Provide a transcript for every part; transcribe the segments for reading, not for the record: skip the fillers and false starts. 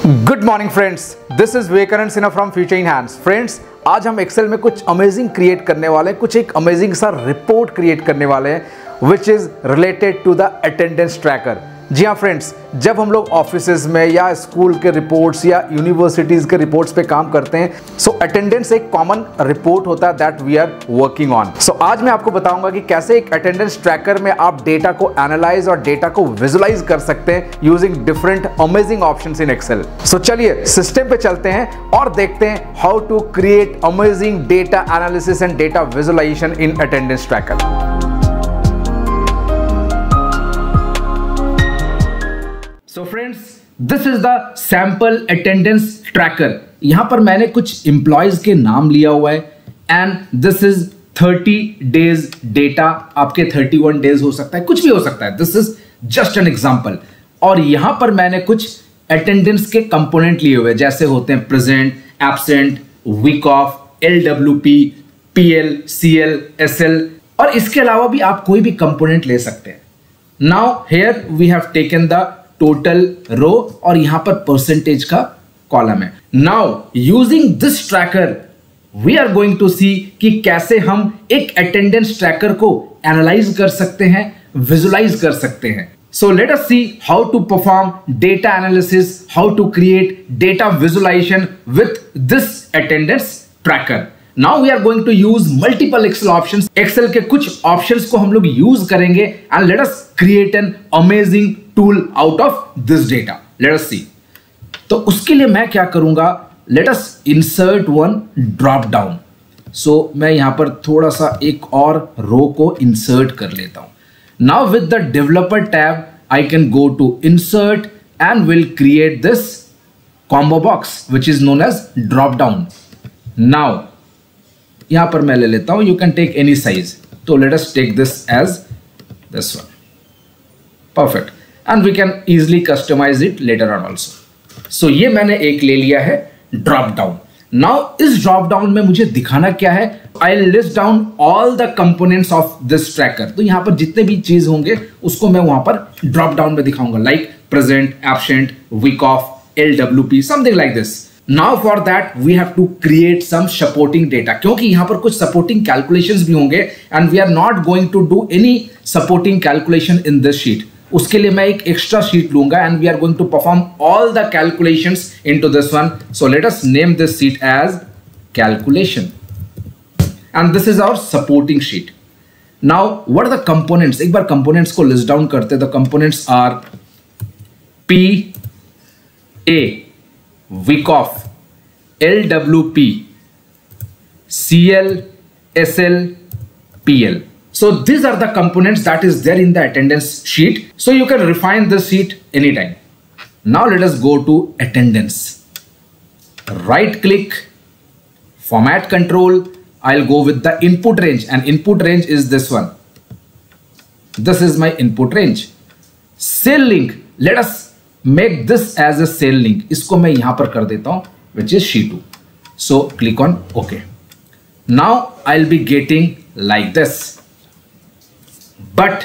Good morning friends, this is Vivekanand Sinha from future in hands. Friends, आज हम Excel में कुछ अमेजिंग क्रिएट करने वाले हैं, कुछ एक अमेजिंग सा रिपोर्ट क्रिएट करने वाले हैं which is related to the attendance tracker. जी हाँ फ्रेंड्स, जब हम लोग ऑफिसेज में या स्कूल के रिपोर्ट्स या यूनिवर्सिटीज के रिपोर्ट्स पे काम करते हैं, सो अटेंडेंस एक कॉमन रिपोर्ट होता है that we are working on. So आज मैं आपको बताऊंगा कि कैसे एक अटेंडेंस ट्रैकर में आप डेटा को एनालाइज और डेटा को विजुलाइज कर सकते हैं using different amazing options in Excel. So चलिए सिस्टम पे चलते हैं और देखते हैं how to create amazing data analysis and data visualisation in attendance tracker. So friends, this is the sample attendance tracker। यहां पर मैंने कुछ एम्प्लॉयज के नाम लिया हुआ है and this is 30 days data. आपके 31 डेज हो सकता है, कुछ भी हो सकता है, this is just an example. और यहां पर मैंने कुछ अटेंडेंस के कंपोनेंट लिए हुए जैसे होते हैं present, absent, week off, LWP, PL, CL, SL, और इसके अलावा भी आप कोई भी कंपोनेंट ले सकते हैं। Now here we have taken the total row और यहां पर परसेंटेज का कॉलम है। Now using this tracker we are going to see कि कैसे हम एक अटेंडेंस ट्रैकर को एनालाइज कर सकते हैं, विजुलाइज कर सकते हैं। So let us see how to perform data analysis, how to create data visualisation with this attendance tracker. Now we are going to use multiple Excel options. Excel के कुछ options को हम लोग यूज करेंगे and let us create an amazing tool out of this data. Let us see. तो उसके लिए मैं क्या करूंगा, let us insert one drop down. So मैं यहां पर थोड़ा सा एक और रो को इंसर्ट कर लेता हूं। Now with the developer tab I can go to insert and will create this combo box which is known as drop down. Now यहां पर मैं ले लेता हूं, you can take any size. तो let us take this as this one, perfect, and we can easily customise it later on also. So ये मैंने एक ले लिया है ड्रॉप डाउन। नाउ इस ड्रॉप डाउन में मुझे दिखाना क्या है, I list down all the components of this tracker. तो यहां पर जितने भी चीज होंगे उसको मैं वहां पर ड्रॉप डाउन में दिखाऊंगा, like present, absent, week off, LWP, something like this. Now for that we have to create some supporting data, क्योंकि यहां पर कुछ supporting calculations भी होंगे and we are not going to do any supporting calculation in this sheet। उसके लिए मैं एक extra sheet लूंगा and we are going to perform all the calculations into this one। So let us name this sheet as calculation and this is our supporting sheet। Now what are the components? एक बार components को list down करते। The components are P, A, week off, LWP, CL, SL, PL। So these are the components that is there in the attendance sheet. So you can refine this sheet anytime. Now let us go to attendance. Right click, format control. I'll go with the input range and input range is this one. This is my input range. Cell link. Let us make this as a cell link। इसको मैं यहां पर कर देता हूं which is sheet 2। So click on OK। Now I'll be getting like this। But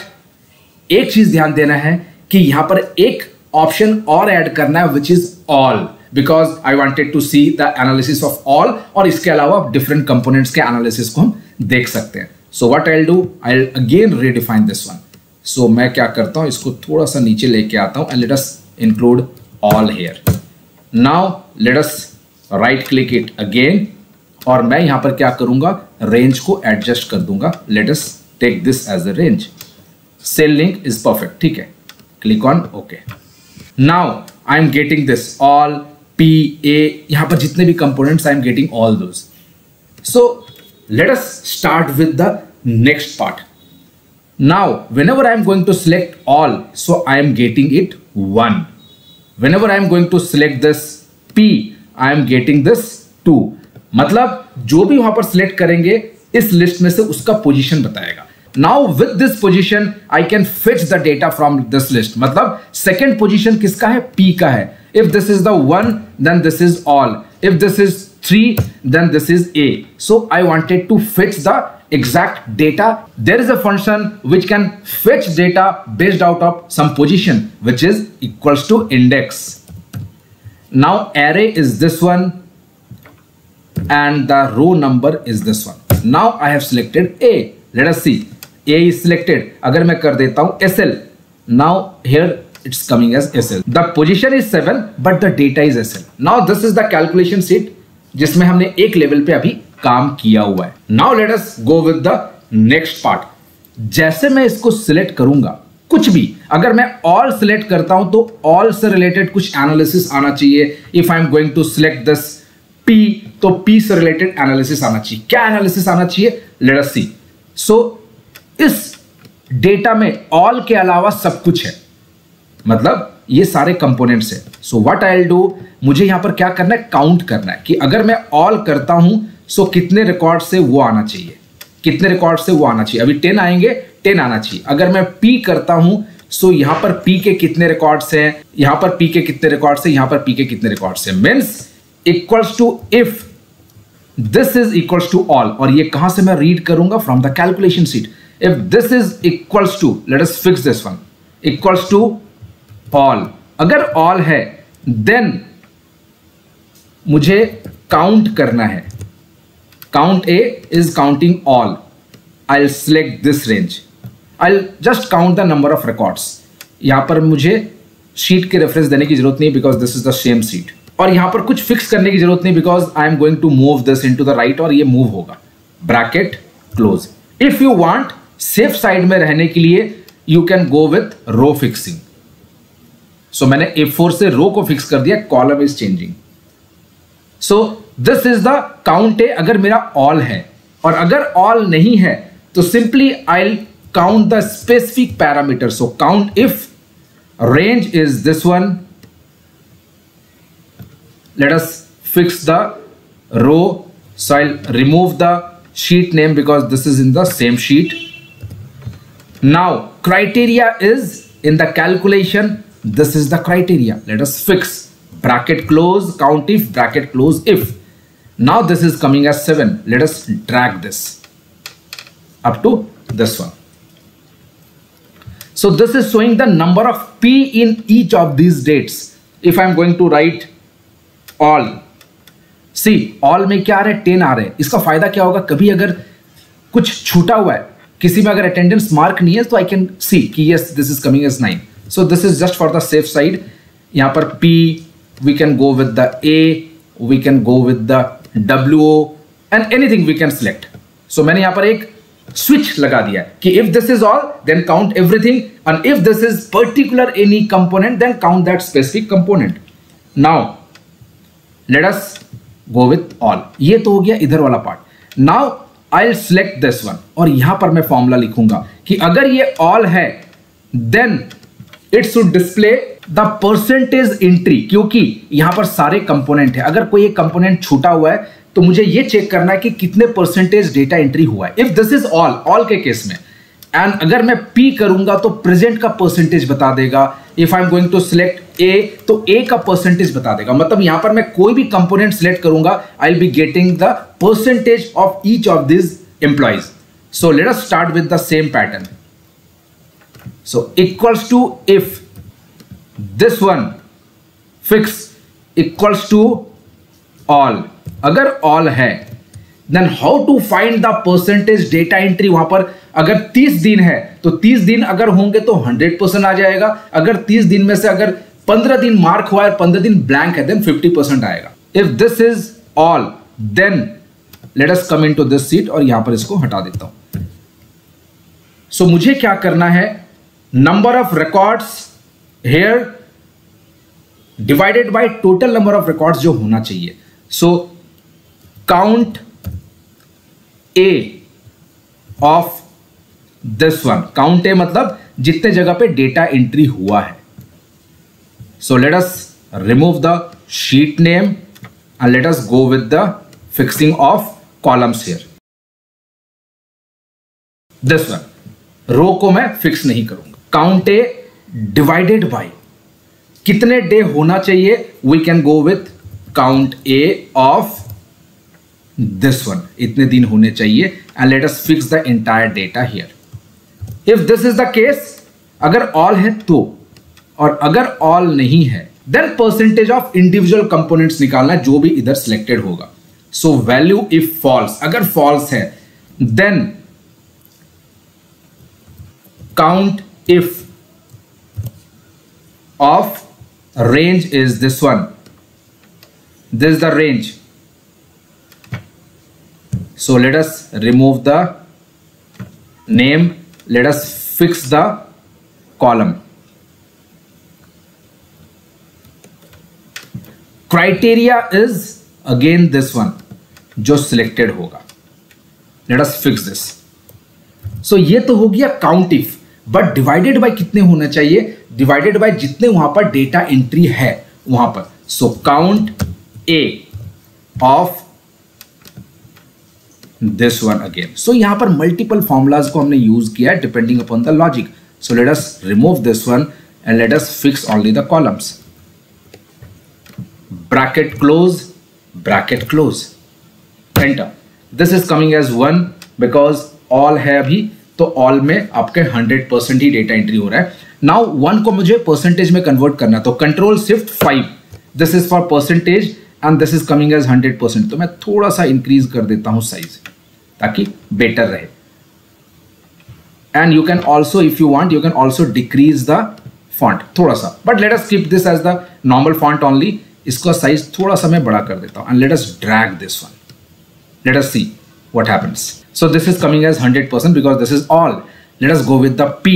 एक चीज ध्यान देना है कि यहां पर एक ऑप्शन और ऐड करना है which is all, because I wanted to see the analysis of all, और इसके अलावा different components के analysis को हम देख सकते हैं। So what I'll do, I'll again redefine this one। So मैं क्या करता हूं, इसको थोड़ा सा नीचे लेके आता हूं and let us include all here। Now let us right click it again और मैं यहां पर क्या करूंगा, रेंज को एडजस्ट कर दूंगा। Let us take this as a range। Cell link is perfect, ठीक है। Click on OK। Now I am getting this all P, A, यहां पर जितने भी components I am getting all those। So let us start with the next part। Now whenever I am going to select all, so I am getting it 1। Whenever I am going to select this P, I am getting this 2। मतलब जो भी वहां पर select करेंगे इस list में से उसका पोजीशन बताएगा। Now with this position I can fetch the data from this list। मतलब सेकेंड पोजीशन किसका है, P का है। If this is the 1 then this is all, if this is 3 then this is A। So I wanted to fetch the exact data. There is a function which can fetch data based out of some position which is equals to index। Now array is this one and the row number is this one. Now I have selected A. Let us see. A is selected. अगर मैं कर देता हूं SL. Now here it's coming as SL. The position is 7 but the data is SL. Now this is the calculation sheet जिसमें हमने एक level पे अभी काम किया हुआ है. Now let us go with the next part. जैसे मैं इसको सिलेक्ट करूंगा, कुछ भी अगर मैं ऑल सिलेक्ट करता हूं तो ऑल से रिलेटेड कुछ एनालिसिस आना चाहिए. If I am going to select this P तो P से रिलेटेड एनालिसिस आना चाहिए. क्या एनालिसिस आना चाहिए? Late us see. सो इस डेटा में ऑल के अलावा सब कुछ है, मतलब ये सारे कंपोनेंट्स है. सो व्हाट आई विल डू, मुझे यहां पर क्या करना है, काउंट करना है कि अगर मैं ऑल करता हूं सो कितने रिकॉर्ड से वो आना चाहिए, कितने रिकॉर्ड से वो आना चाहिए. अभी 10 आएंगे, 10 आना चाहिए. अगर मैं P करता हूं सो यहां पर P के कितने रिकॉर्ड्स हैं, यहां पर P के कितने रिकॉर्ड्स हैं, यहां पर P के कितने रिकॉर्ड्स हैं. Means equals to if this is equals to all. और ये कहां से मैं रीड करूंगा? From the calculation sheet. If this is equals to, let us fix this one, equals to all. अगर ऑल है देन मुझे काउंट करना है. Count A is counting all. I'll select this range. I'll just count the number of records. यहां पर मुझे sheet के reference देने की जरूरत नहीं because this is the same sheet. और यहां पर कुछ फिक्स करने की जरूरत नहीं because I am going to move this into the right और ये मूव होगा. Bracket close. If you want safe side में रहने के लिए you can go with row fixing. So मैंने F4 से रो को फिक्स कर दिया. Column is changing. So this is the count A अगर मेरा ऑल है. और अगर ऑल नहीं है तो simply I will count the specific parameter. So count if range is this one. Let us fix the row. So I will remove the sheet name because this is in the same sheet. Now criteria is in the calculation. This is the criteria. Let us fix. Bracket close, count if, bracket close if. Now this is coming as 7. Let us drag this up to this one. So this is showing the number of P in each of these dates. If I am going to write all, see all में क्या आ रहा है, 10 आ रहे हैं. इसका फायदा क्या होगा, कभी अगर कुछ छूटा हुआ है, किसी में अगर अटेंडेंस मार्क नहीं है तो आई कैन सी कि yes this is coming as 9. So this is just for the safe side. यहां पर P, we can go with the A, we can go with the WO and anything we can select. So मैंने यहां पर एक switch लगा दिया है कि if this is all then count everything and if this is particular any component then count that specific component. Now let us go with all. ये तो हो गया इधर वाला part. Now I'll select this one और यहां पर मैं फॉर्मूला लिखूंगा कि अगर ये all है then it should display the percentage entry. क्योंकि यहां पर सारे कंपोनेंट है. अगर कोई एक कंपोनेंट छूटा हुआ है तो मुझे ये चेक करना है कि कितने परसेंटेज डेटा एंट्री हुआ है. इफ दिस इज ऑल के केस में. एंड अगर मैं P करूंगा तो प्रेजेंट का परसेंटेज बता देगा. If I am going to select A तो A का परसेंटेज बता देगा. मतलब यहां पर मैं कोई भी कंपोनेंट सिलेक्ट करूंगा I will be getting the percentage of each of this employees. So let us start with the same pattern. So equals to if this one fix equals to all. अगर all है then how to find the percentage data entry. वहां पर अगर 30 दिन है तो 30 दिन अगर होंगे तो 100% आ जाएगा. अगर 30 दिन में से अगर 15 दिन मार्क हुआ है, 15 दिन ब्लैंक है, then 50% आएगा. If this is all then let us come into this sheet और यहां पर इसको हटा देता हूं. So मुझे क्या करना है, number of records here divided by total number of records जो होना चाहिए. So count A of this one. Count A मतलब जितने जगह पे डेटा एंट्री हुआ है. So let us remove the sheet name and let us go with the fixing of columns here. This one. रो को मैं फिक्स नहीं करूंगा. काउंट ए डिवाइडेड बाय कितने डे होना चाहिए, we can go with count A of this one. इतने दिन होने चाहिए and let us fix the entire data here. If this is the case, अगर ऑल है तो, और अगर ऑल नहीं है then percentage of individual components निकालना है जो भी इधर सिलेक्टेड होगा. सो वैल्यू इफ फॉल्स, अगर फॉल्स है then count if of range is this one. This is the range. So let us remove the name. Let us fix the column. Criteria is again this one जो selected होगा. Let us fix this. So ये तो हो गया count if. But divided by कितने होना चाहिए? Divided by जितने वहां पर डेटा एंट्री है वहां पर. So count A of this one again. सो यहां पर मल्टीपल फॉर्मूलाज को हमने यूज किया depending upon the logic. So let us remove this one and let us fix only the columns. Bracket close, enter. This is coming as 1 because all है अभी, तो all में आपके 100% ही डेटा एंट्री हो रहा है. नाउ 1 को मुझे परसेंटेज में कन्वर्ट करना, तो control shift 5, this is for percentage and this is coming as 100%. तो मैं थोड़ा सा इंक्रीज कर देता हूं साइज ताकि बेटर रहे. And you can also if you want you can also decrease the font थोड़ा सा, but let us keep this as the normal font only. इसका साइज थोड़ा सा मैं बड़ा कर देता हूं and let us drag this one. Let us see what happens. So this is coming as 100% because this is all. Let us go with the P.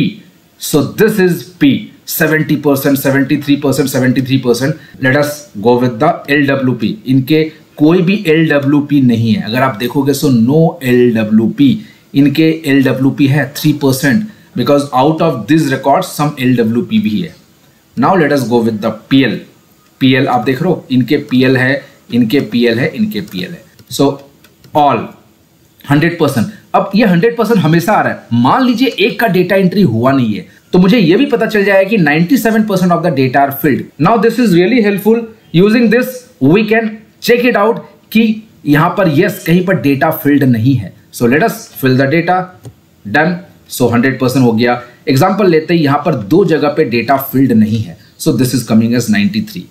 So this is P, 70%, 73%, 73%. Let us go with the LWP. इनके कोई भी LWP नहीं है. अगर आप देखोगे so no LWP. इनके LWP है 3% because out of these records some LWP भी है. Now let us go with the PL. PL आप देख रहे हो, इनके PL है, इनके PL है, इनके PL है. So all 100%. अब ये 100% हमेशा आ रहा है. मान लीजिए एक का डेटा एंट्री हुआ नहीं है तो मुझे ये भी पता चल जाएगा कि 97% of the data are filled. Now this is really helpful. Using this we can check it out कि यहां पर यस कहीं पर डेटा फिल्ड नहीं है. So let us fill the data. Done. So 100% हो गया. एग्जांपल लेते हैं, यहां पर 2 जगह पे डेटा फिल्ड नहीं है. So this is coming as 93.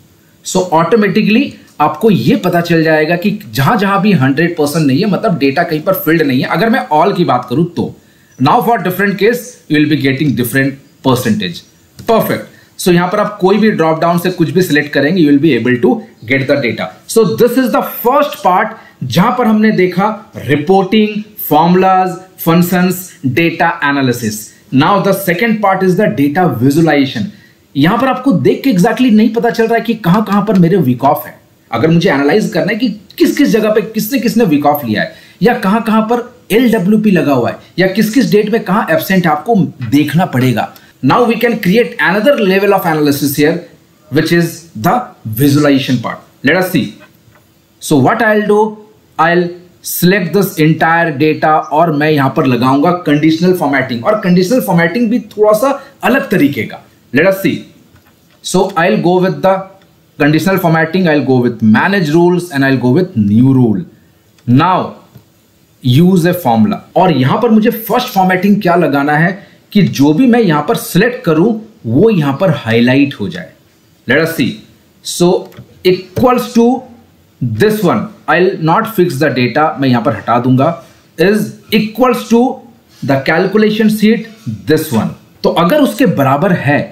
So automatically आपको ये पता चल जाएगा कि जहां जहां भी 100% नहीं है मतलब डेटा कहीं पर फिल्ड नहीं है. अगर मैं ऑल की बात करूं तो now for different case you will be getting different percentage. Perfect. So यहां पर आप कोई भी ड्रॉप डाउन से कुछ भी सिलेक्ट करेंगे you will be able to get the data. So this is the first part जहां पर हमने देखा reporting, formulas, functions, data analysis. Now the second part is the data visualization. यहां पर आपको देख के एग्जैक्टली नहीं पता चल रहा है कि कहां कहां पर मेरे वीक ऑफ है. अगर मुझे एनालाइज करना है कि किस किस जगह पे किसने किसने वीक ऑफ लिया है या कहां कहां पर LWP लगा हुआ है या किस किस डेट में कहां एब्सेंट है, आपको देखना पड़ेगा. Now we can create another level of analysis here which is the visualization part. Let us see. So what I will do, I will select this entire data और मैं यहां पर लगाऊंगा कंडीशनल फॉर्मेटिंग. और कंडीशनल फॉर्मेटिंग भी थोड़ा सा अलग तरीके का. Let us see. So I will go with the conditional formatting. I'll go with manage rules and I'll go with new rule. Now use a formula. और यहां पर मुझे फर्स्ट फॉर्मेटिंग क्या लगाना है कि जो भी मैं यहां पर सिलेक्ट करूं वो यहां पर हाईलाइट हो जाए. Let us see. So equals to this one. I'll not fix the data. मैं यहां पर हटा दूंगा. Is equals to the calculation sheet this one. तो अगर उसके बराबर है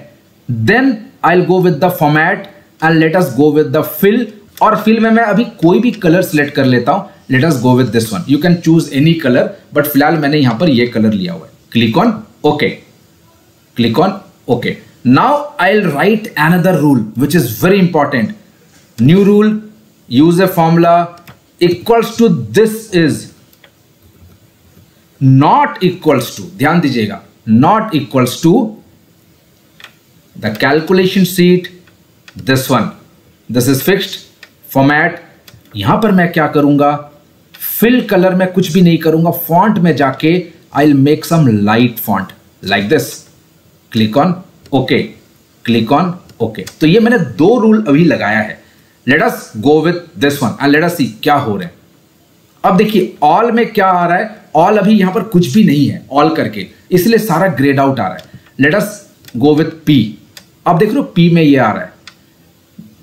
then I'll go with the format and let us go with the fill. और fill में मैं अभी कोई भी कलर सिलेक्ट कर लेता हूं. let us go with this one. you can choose any color but फिलहाल मैंने यहां पर ये कलर लिया हुआ है. click on OK. click on OK. now I'll write another rule which is very important. new rule, use a formula. equals to this is not equals to, ध्यान दीजिएगा, not equals to the calculation sheet this one. this is fixed. format, यहां पर मैं क्या करूंगा, fill color में कुछ भी नहीं करूंगा. font में जाके I'll make some light font like this. click on OK. click on OK. तो ये मैंने 2 रूल अभी लगाया है. let us go with this one and let us see क्या हो रहा है. अब देखिए all में क्या आ रहा है, all अभी यहां पर कुछ भी नहीं है all करके, इसलिए सारा ग्रेड आउट आ रहा है. let us go with P. अब देख रहे हो P में ये आ रहा है.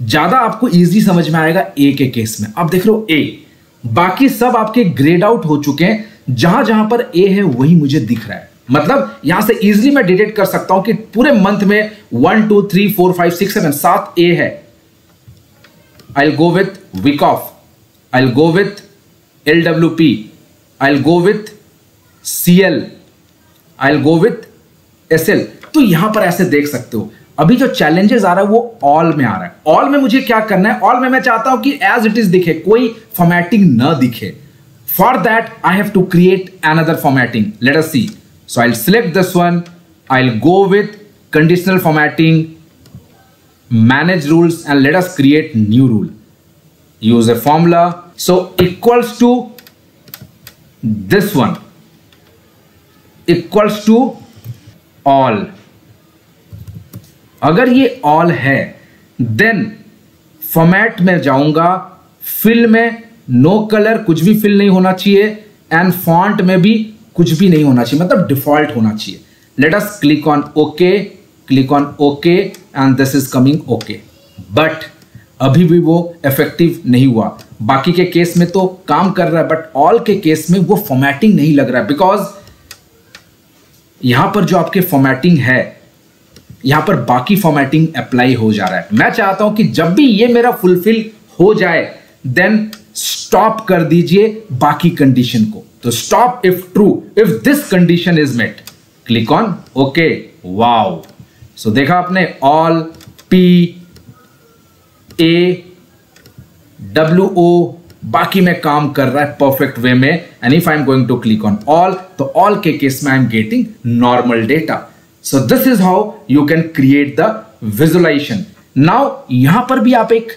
ज्यादा आपको इजी समझ में आएगा ए के केस में। अब देख लो ए, बाकी सब आपके ग्रेड आउट हो चुके हैं, जहां जहां पर ए है वही मुझे दिख रहा है। मतलब यहां से इजीली मैं डिटेक्ट कर सकता हूं कि पूरे मंथ में 1 2 3 4 5 6 7 7 ए है। I'll go with week off, I'll go with LWP, I'll go with CL, I'll go with SL। तो यहां पर ऐसे देख सकते हो। अभी जो चैलेंजेस आ रहा है वो ऑल में आ रहा है। ऑल में मुझे क्या करना है, ऑल में मैं चाहता हूं कि एज इट इज दिखे, कोई फॉर्मेटिंग न दिखे। For that I have to create another formatting. Let us see. So I will select this one, I will go with conditional formatting, manage rules, and let us create new rule. Use a formula. So equals to this one, equals to all. अगर ये all है then format में जाऊंगा, fill में no colour, कुछ भी fill नहीं होना चाहिए, एंड फॉन्ट में भी कुछ भी नहीं होना चाहिए, मतलब डिफॉल्ट होना चाहिए। Let us click on okay, click on okay, and this is coming okay. But अभी भी वो इफेक्टिव नहीं हुआ। बाकी के केस में तो काम कर रहा है, बट ऑल के केस में वो फॉर्मेटिंग नहीं लग रहा है, बिकॉज यहां पर जो आपके फॉर्मेटिंग है, यहां पर बाकी फॉर्मेटिंग अप्लाई हो जा रहा है। मैं चाहता हूं कि जब भी ये मेरा फुलफिल हो जाए देन स्टॉप कर दीजिए बाकी कंडीशन को। तो stop if true, if this condition is met, click on okay. Wow, so देखा आपने, all P A W O, बाकी में काम कर रहा है परफेक्ट वे में। And if I am going to click on all, तो ऑल के केस में I am getting normal data. So this is how you can create the visualization. Now यहां पर भी आप एक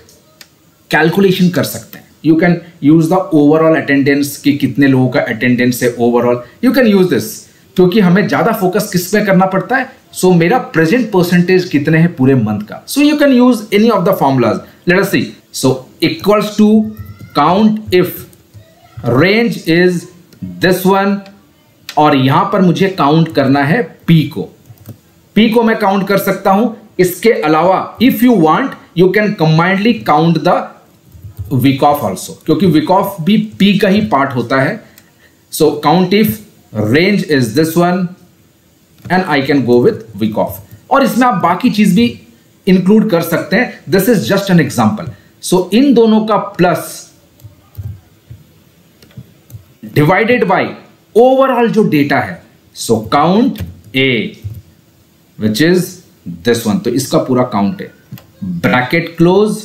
कैलकुलेशन कर सकते हैं। You can use the overall attendance, कि कितने लोगों का अटेंडेंस है overall. You can use this, क्योंकि हमें ज्यादा फोकस किस पे करना पड़ता है। सो मेरा प्रेजेंट परसेंटेज कितने हैं पूरे मंथ का। So you can use any of the formulas. Let us see. So equals to count if range is this one, और यहां पर मुझे काउंट करना है पी को। पी को मैं काउंट कर सकता हूं। इसके अलावा if you want you can combinedly count the week off also, क्योंकि वीक ऑफ भी पी का ही पार्ट होता है। So count if range is this one and I can go with week off, और इसमें आप बाकी चीज भी इंक्लूड कर सकते हैं। This is just an example. So इन दोनों का प्लस डिवाइडेड बाय ओवरऑल जो डेटा है, so count A which is this one, तो इसका पूरा काउंट है। Bracket close,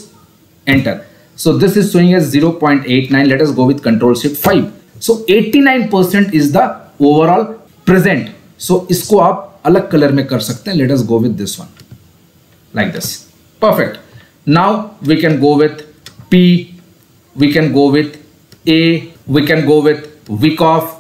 enter. So this is showing as 0.89. Let us go with Control Shift 5. So 89% is the overall present. So इसको आप अलग colour में कर सकते हैं। Let us go with this one, like this. Perfect. Now we can go with P, we can go with A, we can go with week off,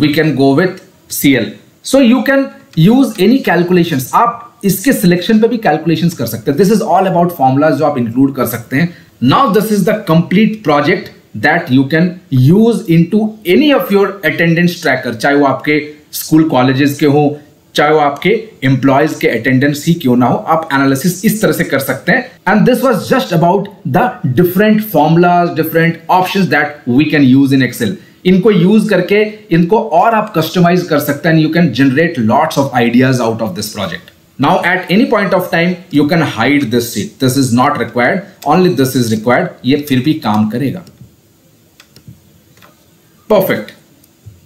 we can go with CL. So you can use any calculations. आप इसके selection पे भी calculations कर सकते हैं। This is all about formulas जो आप include कर सकते हैं। Now this is the complete project that you can use into any of your attendance tracker, चाहे वो आपके स्कूल कॉलेजेस के हो, चाहे वो आपके एम्प्लॉयज के अटेंडेंस ही क्यों ना हो, आप एनालिसिस इस तरह से कर सकते हैं। And this was just about the different formulas, different options that we can use in Excel. इनको यूज करके इनको और आप कस्टमाइज कर सकते हैं। You can generate lots of ideas out of this project. Now at any point of time you can hide this sheet. This is not required, only this is required. ये फिर भी काम करेगा। Perfect.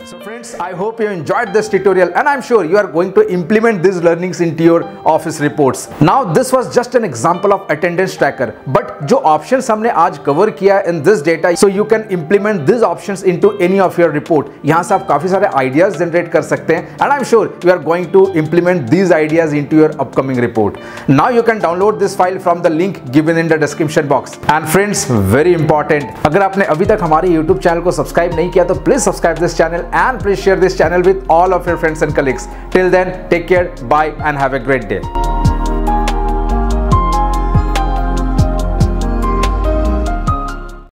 So friends, I hope you enjoyed this tutorial and I'm sure you are going to implement these learnings into your office reports. Now this was just an example of attendance tracker, but जो options हमने आज cover किया in this data, so you can implement these options into any of your report. यहाँ से आप काफी सारे ideas generate कर सकते हैं and I'm sure you are going to implement these ideas into your upcoming report. Now you can download this file from the link given in the description box. And friends, very important, अगर आपने अभी तक हमारे YouTube channel को subscribe नहीं किया तो please subscribe this channel and please share this channel with all of your friends and colleagues. Till then, take care, bye and have a great day.